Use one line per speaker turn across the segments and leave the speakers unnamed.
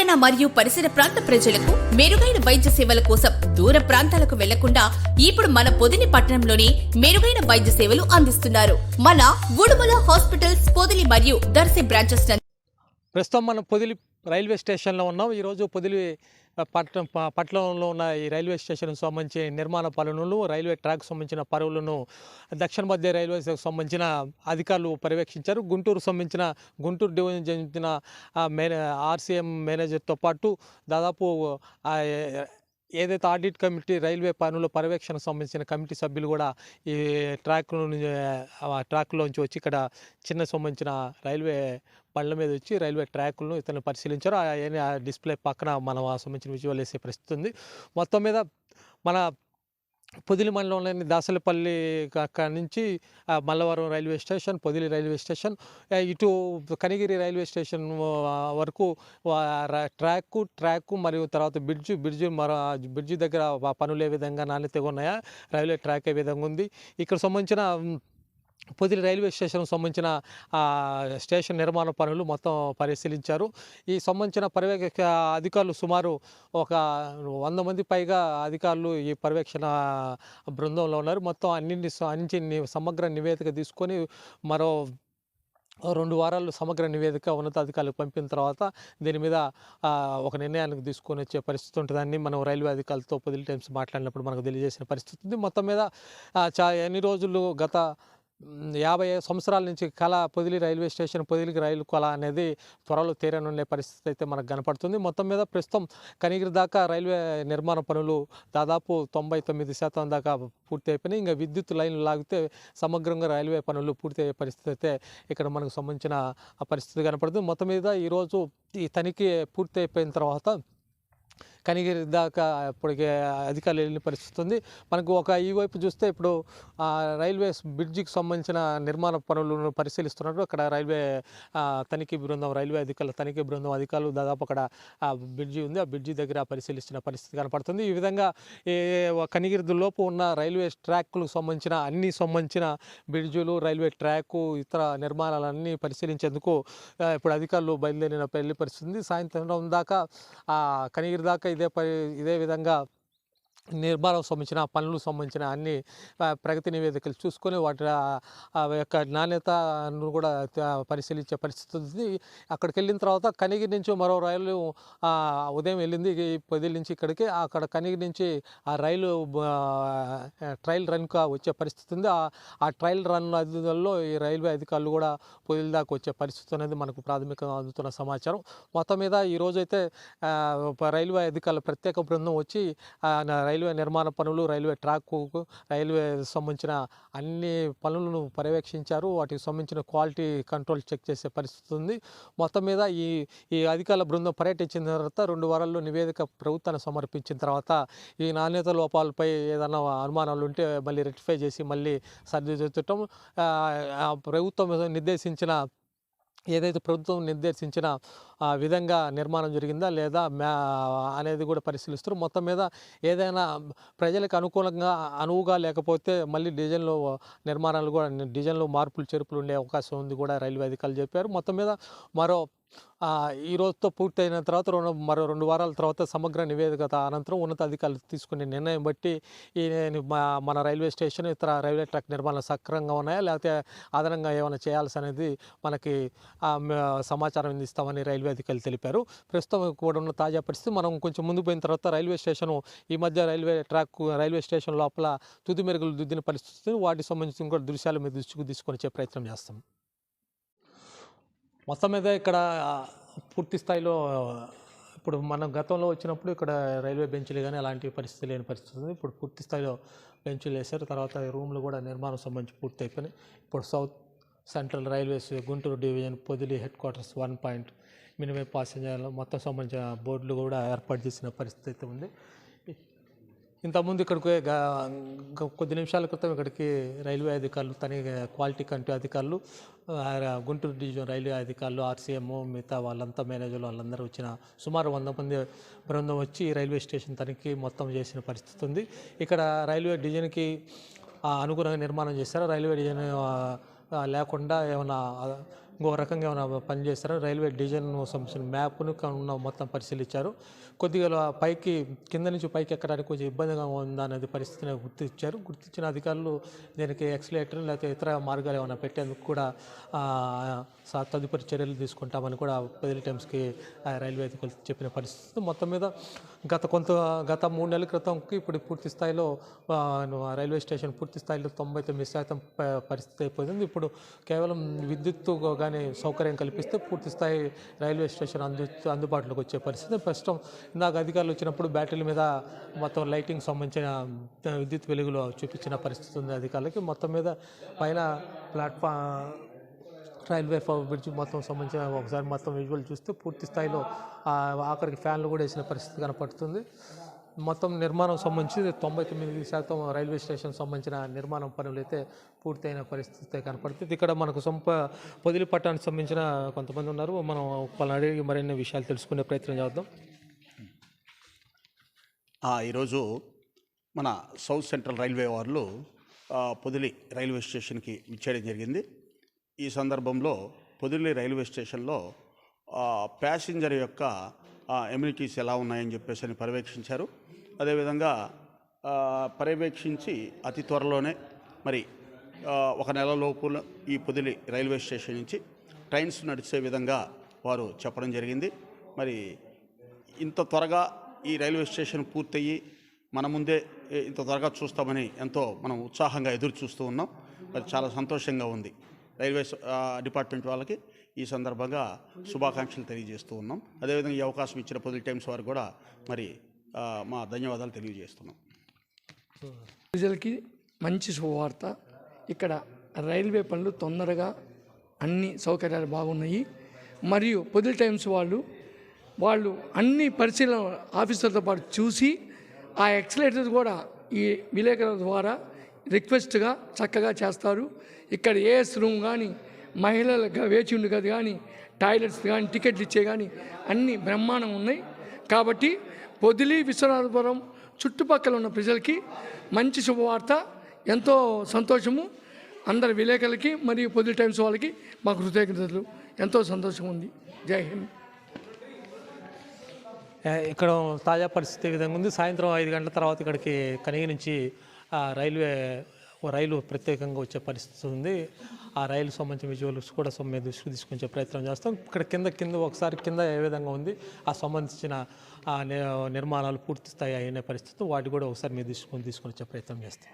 పట్టణ మరియు పరిసర ప్రాంత ప్రజలకు మెరుగైన వైద్య సేవల కోసం దూర ప్రాంతాలకు వెళ్లకుండా ఇప్పుడు మన పొదిలి పట్టణంలోనే మెరుగైన వైద్య సేవలు అందిస్తున్నారు. మన ఉడుమల హాస్పిటల్స్ పొదిలి మరియు దర్శి బ్రాంచెస్.
ప్రస్తుతం మనం పొదిలి రైల్వే స్టేషన్లో ఉన్నాం. ఈరోజు పొదిలి పట్టణంలో ఉన్న ఈ రైల్వే స్టేషన్కి సంబంధించి నిర్మాణ పనులను, రైల్వే ట్రాక్ సంబంధించిన పనులను దక్షిణ మధ్య రైల్వేకి సంబంధించిన అధికారులు పర్యవేక్షించారు. గుంటూరు డివిజన్ చెందిన ఆర్సీఎం మేనేజర్తో పాటు దాదాపు ఏదైతే ఆడిట్ కమిటీ రైల్వే పనుల పర్యవేక్షణకు సంబంధించిన కమిటీ సభ్యులు కూడా ఈ ట్రాక్లోంచి వచ్చి ఇక్కడ చిన్న సంబంధించిన రైల్వే బండ్ల మీద వచ్చి రైల్వే ట్రాక్లను ఇతను పరిశీలించారు. ఆ డిస్ప్లే పక్కన మనం ఆ సంబంధించిన విజువల్ వేసే పరిస్థితి ఉంది. మొత్తం మీద మన పొదిలి మండలంలోని దాసలపల్లి అక్కడి నుంచి Mallavaram railway station, Podili railway station, ఇటు కనిగిరి రైల్వే స్టేషన్ వరకు ట్రాక్ మరియు తర్వాత బ్రిడ్జి దగ్గర పనులు ఏ విధంగా నాణ్యతగా ఉన్నాయా, రైల్వే ట్రాక్ ఏ విధంగా ఉంది, ఇక్కడ సంబంధించిన పొదిలి రైల్వే స్టేషన్కు సంబంధించిన స్టేషన్ నిర్మాణ పనులు మొత్తం పరిశీలించారు. ఈ సంబంధించిన అధికారులు సుమారు ఒక 100 మంది పైగా అధికారులు ఈ పర్యవేక్షణ బృందంలో ఉన్నారు. మొత్తం అన్నింటి సమగ్ర నివేదిక తీసుకొని మరో 2 వారాలు సమగ్ర నివేదిక ఉన్నతాధికారులకు పంపిన తర్వాత దీని మీద ఒక నిర్ణయానికి తీసుకొని వచ్చే పరిస్థితి ఉంటుందని మనం రైల్వే అధికారులతో పొదిలి టైమ్స్ మాట్లాడినప్పుడు మనకు తెలియజేసిన పరిస్థితి ఉంది. మొత్తం మీద ఎన్ని రోజులు గత 50 సంవత్సరాల నుంచి పొదిలి రైల్వే స్టేషన్, పొదిలికి రైలు కళ అనేది త్వరలో తీరనుండే పరిస్థితి అయితే మనకు కనపడుతుంది. మొత్తం మీద ప్రస్తుతం కనిగిరి దాకా రైల్వే నిర్మాణ పనులు దాదాపు 99% దాకా పూర్తి అయిపోయినాయి. ఇంకా విద్యుత్ లైన్లు లాగితే సమగ్రంగా రైల్వే పనులు పూర్తి అయ్యే పరిస్థితి అయితే ఇక్కడ మనకు సంబంధించిన పరిస్థితి కనపడుతుంది. మొత్తం మీద ఈరోజు ఈ తనిఖీ పూర్తి అయిపోయిన తర్వాత కనిగిరి దాకా ఇప్పటికే అధికారులు వెళ్ళిన పరిస్థితి ఉంది. మనకు ఈ వైపు చూస్తే ఇప్పుడు రైల్వే బ్రిడ్జికి సంబంధించిన నిర్మాణ పనులను పరిశీలిస్తున్నట్టు అక్కడ రైల్వే అధికారుల తనిఖీ బృందం అధికారులు దాదాపు అక్కడ బ్రిడ్జి ఉంది, ఆ బ్రిడ్జి దగ్గర పరిశీలిస్తున్న పరిస్థితి కనపడుతుంది. ఈ విధంగా కనిగిరి లోపు ఉన్న రైల్వే ట్రాక్లకు సంబంధించిన బ్రిడ్జులు, రైల్వే ట్రాకు, ఇతర నిర్మాణాలన్నీ పరిశీలించేందుకు ఇప్పుడు అధికారులు బయలుదేరిన పరిస్థితి. సాయంత్రం దాకా కనిగిరి దాకా ఇదే విధంగా నిర్మాణం పనులకు సంబంధించిన అన్ని ప్రగతి నివేదికలు చూసుకొని వాటి యొక్క నాణ్యతను కూడా పరిశీలించే పరిస్థితి ఉంది. అక్కడికి వెళ్ళిన తర్వాత కనిగిరి నుంచి మరో రైలు ఉదయం వెళ్ళింది పొదిలి నుంచి ఇక్కడికి. అక్కడ కనిగిరి నుంచి ఆ రైలు ట్రయల్ రన్గా వచ్చే పరిస్థితి ఉంది. ఆ ట్రయల్ రన్ అధికారుల్లో ఈ రైల్వే అధికారులు కూడా పొదిలి దాకా వచ్చే పరిస్థితి అనేది మనకు ప్రాథమికంగా అందుతున్న సమాచారం. మొత్తం మీద ఈరోజైతే రైల్వే అధికారుల ప్రత్యేక బృందం వచ్చి రైల్వే నిర్మాణ పనులు, రైల్వే ట్రాక్కు, రైల్వే సంబంధించిన అన్ని పనులను పర్యవేక్షించారు. వాటికి సంబంధించిన క్వాలిటీ కంట్రోల్ చెక్ చేసే పరిస్థితి ఉంది. మొత్తం మీద ఈ అధికారుల బృందం పర్యటించిన తర్వాత 2 వారాల్లో నివేదిక ప్రభుత్వాన్ని సమర్పించిన తర్వాత ఈ నాణ్యత లోపాలపై ఏదైనా అనుమానాలు ఉంటే మళ్ళీ రెక్టిఫై చేసి మళ్ళీ సరిదిద్దటం, ప్రభుత్వం నిర్దేశించిన విధంగా నిర్మాణం జరిగిందా లేదా అనేది కూడా పరిశీలిస్తారు. మొత్తం మీద ఏదైనా ప్రజలకు అనువుగా లేకపోతే మళ్ళీ డిజైన్లో మార్పులు చేర్పులు ఉండే అవకాశం ఉంది కూడా రైల్వే అధికారులు చెప్పారు. మొత్తం మీద ఈ రోజుతో పూర్తయిన తర్వాత మరో 2 వారాల తర్వాత సమగ్ర నివేదిక అనంతరం ఉన్నతాధికారులు తీసుకునే నిర్ణయం బట్టి మన రైల్వే స్టేషన్, ఇతర రైల్వే ట్రాక్ నిర్మాణాలు సక్రమంగా ఉన్నాయా లేకపోతే అదనంగా ఏమైనా చేయాల్సి అనేది మనకి సమాచారం అందిస్తామని రైల్వే అధికారులు తెలిపారు. ప్రస్తుతం కూడా ఉన్న తాజా పరిస్థితి మనం కొంచెం ముందు పోయిన తర్వాత రైల్వే స్టేషన్ ఈ మధ్య రైల్వే స్టేషన్ లోపల తుది మెరుగులు దిద్దిన పరిస్థితి, వాటికి సంబంధించిన కూడా దృశ్యాల మీద తీసుకొని వచ్చే ప్రయత్నం చేస్తాం. మొత్తం మీద ఇక్కడ పూర్తి స్థాయిలో ఇప్పుడు మనం గతంలో వచ్చినప్పుడు ఇక్కడ రైల్వే బెంచ్లు కానీ అలాంటి పరిస్థితి లేని పరిస్థితి ఉంది. ఇప్పుడు పూర్తి స్థాయిలో బెంచ్లు వేశారు. తర్వాత రూమ్లు కూడా నిర్మాణం సంబంధించి పూర్తి అయిపోయినాయి. ఇప్పుడు south central railways Guntur division Podili headquarters 1 minimum ప్యాసింజర్లు మొత్తం సంబంధించిన బోర్డులు కూడా ఏర్పాటు చేసిన పరిస్థితి అయితే ఉంది. ఇంతకుముందు ఇక్కడికి కొద్ది నిమిషాల క్రితం ఇక్కడికి రైల్వే అధికారులు క్వాలిటీ కంట్రోల్ అధికారులు, గుంటూరు డివిజన్ రైల్వే అధికారులు, ఆర్సీఎం, మిగతా వాళ్ళంతా మేనేజర్లు వాళ్ళందరూ వచ్చిన సుమారు 100 మంది బృందం వచ్చి రైల్వే స్టేషన్ తనిఖీ మొత్తం చేసిన పరిస్థితి ఉంది. ఇక్కడ రైల్వే డివిజన్కి అనుగుణంగా నిర్మాణం చేశారు. రైల్వే డివిజన్ లేకుండా ఏమైనా ఇంకో రకంగా ఏమైనా పని చేస్తారని రైల్వే డిజైన్ సంబంధించిన మ్యాప్ను ఉన్న మొత్తం పరిశీలించారు. కొద్దిగా పైకి కింద నుంచి పైకి ఎక్కడానికి కొంచెం ఇబ్బందిగా ఉందా అనేది పరిస్థితిని గుర్తించారు. గుర్తించిన అధికారులు దీనికి ఎక్స్లేటర్ లేకపోతే ఇతర మార్గాలు ఏమైనా పెట్టేందుకు కూడా తదుపరి చర్యలు తీసుకుంటామని కూడా పొదిలి టైమ్స్కి రైల్వే అధికారులు చెప్పిన పరిస్థితి. మొత్తం మీద గత 3 నెలల క్రితంకి ఇప్పుడు పూర్తి స్థాయిలో రైల్వే స్టేషన్ పూర్తి స్థాయిలో 99% పరిస్థితి అయిపోయింది. ఇప్పుడు కేవలం విద్యుత్తు కానీ సౌకర్యం కల్పిస్తే పూర్తి స్థాయి రైల్వే స్టేషన్ అందుబాటులోకి వచ్చే పరిస్థితి. ప్రస్తుతం ఇందాక అధికారులు వచ్చినప్పుడు బ్యాటరీల మీద మొత్తం లైటింగ్ సంబంధించిన విద్యుత్ వెలుగులో చూపించిన పరిస్థితి ఉంది అధికారులకి. మొత్తం మీద పైన రైల్వే బ్రిడ్జ్ మొత్తం సంబంధించిన ఒకసారి మొత్తం విజువల్ చూస్తే పూర్తి స్థాయిలో ఆఖరికి ఫ్యాన్లు కూడా వేసిన పరిస్థితి కనపడుతుంది. మొత్తం నిర్మాణం సంబంధించి 99% రైల్వే స్టేషన్ సంబంధించిన నిర్మాణం పనులు అయితే పూర్తయిన పరిస్థితి కనపడుతుంది. ఇక్కడ మనకు పొదిలి పట్టణానికి సంబంధించిన కొంతమంది ఉన్నారు. మనం వాళ్ళని అడిగి మరిన్ని విషయాలు తెలుసుకునే ప్రయత్నం చేద్దాం.
ఈరోజు మన సౌత్ సెంట్రల్ రైల్వే వాళ్ళు పొదిలి రైల్వే స్టేషన్కి విచ్చేయడం జరిగింది. ఈ సందర్భంలో పొదిలి రైల్వే స్టేషన్లో ప్యాసింజర్ యొక్క ఎమ్యూనిటీస్ ఎలా ఉన్నాయని చెప్పేసి పర్యవేక్షించారు. అదేవిధంగా పర్యవేక్షించి అతి త్వరలోనే మరి 1 నెల లోపు ఈ పొదిలి రైల్వే స్టేషన్ నుంచి ట్రైన్స్ నడిచే విధంగా వారు చెప్పడం జరిగింది. మరి ఇంత త్వరగా ఈ రైల్వే స్టేషన్ పూర్తయ్యి మన ముందే ఇంత త్వరగా చూస్తామని ఎంతో మనం ఉత్సాహంగా ఎదురు చూస్తూ ఉన్నాం. మరి చాలా సంతోషంగా ఉంది. రైల్వే డిపార్ట్మెంట్ వాళ్ళకి ఈ సందర్భంగా శుభాకాంక్షలు తెలియజేస్తూ ఉన్నాం. అదేవిధంగా ఈ అవకాశం ఇచ్చిన పొదిలి టైమ్స్ వారు కూడా మరి మా ధన్యవాదాలు తెలియజేస్తున్నాం.
ప్రజలకి మంచి శుభవార్త. ఇక్కడ రైల్వే పనులు తొందరగా అన్ని సౌకర్యాలు బాగున్నాయి. మరియు పొదిలి టైమ్స్ వాళ్ళు అన్ని పరిశీలన ఆఫీసర్తో పాటు చూసి ఆ ఎక్సలేటర్ కూడా ఈ విలేకరుల ద్వారా రిక్వెస్ట్గా చక్కగా చేస్తారు. ఇక్కడ ఏఎస్ రూమ్ కానీ, మహిళలకు వేచి ఉండి గది కానీ, టాయిలెట్స్ కానీ, టికెట్లు ఇచ్చే కానీ అన్నీ బ్రహ్మాండం ఉన్నాయి. కాబట్టి పొదిలి విశ్వనాథపురం చుట్టుపక్కల ఉన్న ప్రజలకి మంచి శుభవార్త. ఎంతో సంతోషము. అందరి విలేకరులకి మరియు పొదిలి టైమ్స్ వాళ్ళకి మా కృతజ్ఞతలు. ఎంతో సంతోషం ఉంది. జై హింద్.
ఇక్కడ తాజా పరిస్థితి ఈ విధంగా ఉంది. సాయంత్రం 5 గంటల తర్వాత ఇక్కడికి కనిగి నుంచి రైలు ప్రత్యేకంగా వచ్చే పరిస్థితి ఉంది. ఆ రైలు సంబంధించిన విజువల్స్ కూడా దృష్టికి తీసుకొచ్చే ప్రయత్నం చేస్తాం. ఇక్కడ కింద ఒకసారి కింద ఏ విధంగా ఉంది ఆ సంబంధించిన నిర్మాణాలు పూర్తి స్థాయి అయిన పరిస్థితి వాటి కూడా ఒకసారి మీరు తీసుకొని వచ్చే ప్రయత్నం చేస్తాం.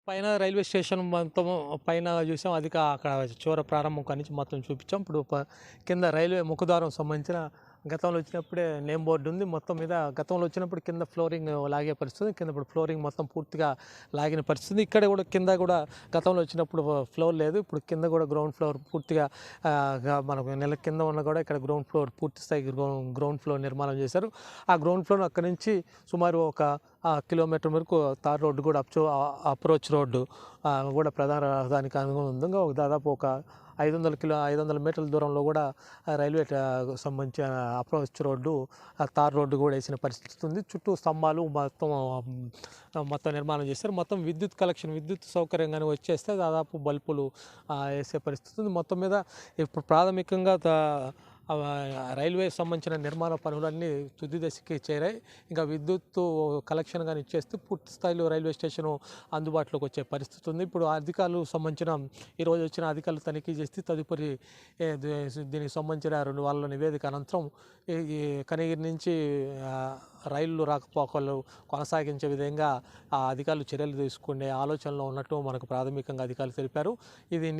పైన రైల్వే స్టేషన్ మొత్తం పైన చూసాం. అది అక్కడ చివర ప్రారంభం కాడి నుంచి మొత్తం చూపించాం. ఇప్పుడు కింద రైల్వే ముఖద్వారం సంబంధించిన గతంలో వచ్చినప్పుడే నేమ్ బోర్డు ఉంది. మొత్తం మీద గతంలో వచ్చినప్పుడు కింద ఫ్లోరింగ్ లాగే పరిస్థితి, కింద ఇప్పుడు ఫ్లోరింగ్ మొత్తం పూర్తిగా లాగిన పరిస్థితి. ఇక్కడ కూడా కింద కూడా గతంలో వచ్చినప్పుడు ఫ్లోర్ లేదు. ఇప్పుడు కింద కూడా గ్రౌండ్ ఫ్లోర్ పూర్తిగా మనకు నెల కింద ఉన్న కూడా ఇక్కడ గ్రౌండ్ ఫ్లోర్ పూర్తి స్థాయి గ్రౌండ్ ఫ్లోర్ నిర్మాణం చేశారు. ఆ గ్రౌండ్ ఫ్లోర్ అక్కడి నుంచి సుమారు 1 కిలోమీటర్ వరకు తార్ రోడ్డు కూడా అప్రోచ్ రోడ్డు కూడా ప్రధాన రహదారికి అనుగుణంగా దాదాపు 500 మీటర్ల దూరంలో కూడా రైల్వే సంబంధించిన అప్రోచ్ రోడ్డు తార్ రోడ్డు కూడా వేసిన పరిస్థితి ఉంది. చుట్టూ స్తంభాలు మొత్తం నిర్మాణం చేశారు. మొత్తం విద్యుత్ సౌకర్యంగానే వచ్చేస్తే దాదాపు బల్బులు వేసే పరిస్థితి ఉంది. మొత్తం మీద ఇప్పుడు ప్రాథమికంగా రైల్వే సంబంధించిన నిర్మాణ పనులన్నీ తుది దశకి చేరాయి. ఇంకా విద్యుత్ కలెక్షన్ కానీ ఇచ్చేస్తే పూర్తి స్థాయిలో రైల్వే స్టేషన్ అందుబాటులోకి వచ్చే పరిస్థితి ఉంది. ఇప్పుడు అధికారులు సంబంధించిన ఈరోజు వచ్చిన అధికారులు తనిఖీ చేస్తే తదుపరి దీనికి సంబంధించిన 2 వారాల నివేదిక అనంతరం ఈ కనిగిరి నుంచి రైళ్లు రాకపోకలు కొనసాగించే విధంగా ఆ అధికారులు చర్యలు తీసుకునే ఆలోచనలో ఉన్నట్టు మనకు ప్రాథమికంగా అధికారులు తెలిపారు. ఇది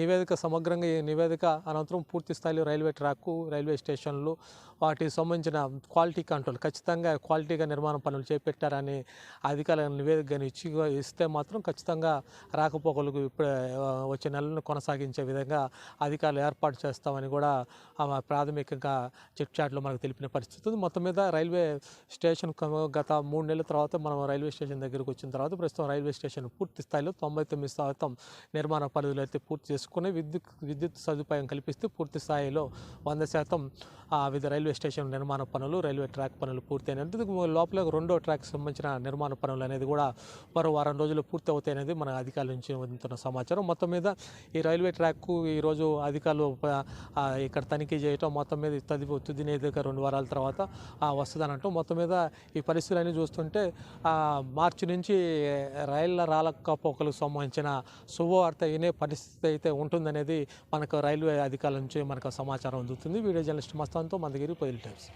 సమగ్రంగా ఈ నివేదిక అనంతరం పూర్తి స్థాయిలో రైల్వే ట్రాక్కు, రైల్వే స్టేషన్లు వాటికి సంబంధించిన క్వాలిటీ కంట్రోల్ ఖచ్చితంగా క్వాలిటీగా నిర్మాణ పనులు చేపట్టారని అధికారుల నివేదిక ఇస్తే మాత్రం ఖచ్చితంగా రాకపోకలకు ఇప్పుడు వచ్చే నెలలను కొనసాగించే విధంగా అధికారులు ఏర్పాటు చేస్తామని కూడా ప్రాథమికంగా చిట్ చాట్లో మనకు తెలిపిన పరిస్థితి ఉంది. మొత్తం మీద రైల్వే స్టేషన్ గత 3 నెలల తర్వాత మనం రైల్వే స్టేషన్ దగ్గరికి వచ్చిన తర్వాత ప్రస్తుతం రైల్వే స్టేషన్ పూర్తి స్థాయిలో 99% నిర్మాణ పనులు అయితే పూర్తి చేసుకుని విద్యుత్ సదుపాయం కల్పిస్తూ పూర్తి స్థాయిలో 100% వివిధ రైల్వే స్టేషన్ నిర్మాణ పనులు, రైల్వే ట్రాక్ పనులు పూర్తయినది. లోపల 2వ ట్రాక్ సంబంధించిన నిర్మాణ పనులు అనేది కూడా మరో వారం రోజులు పూర్తి అవుతాయనేది మన అధికారుల నుంచి అందుతున్న సమాచారం. మొత్తం మీద ఈ రైల్వే ట్రాక్కు ఈరోజు అధికారులు ఇక్కడ తనిఖీ చేయటం, మొత్తం మీద తుది నివేదిక 2 వారాల తర్వాత వస్తుందనటం. మొత్తం మీద ఈ పరిస్థితులన్నీ చూస్తుంటే మార్చి నుంచి రైళ్ల రాకపోకలకు సంబంధించిన శుభవార్త వినే పరిస్థితి అయితే ఉంటుందనేది మనకు రైల్వే అధికారుల నుంచి మనకు సమాచారం అందుతుంది. వీడియో జర్నలిస్ట్ మస్తాన్తో మందగిరి, పొదిలి టైమ్స్.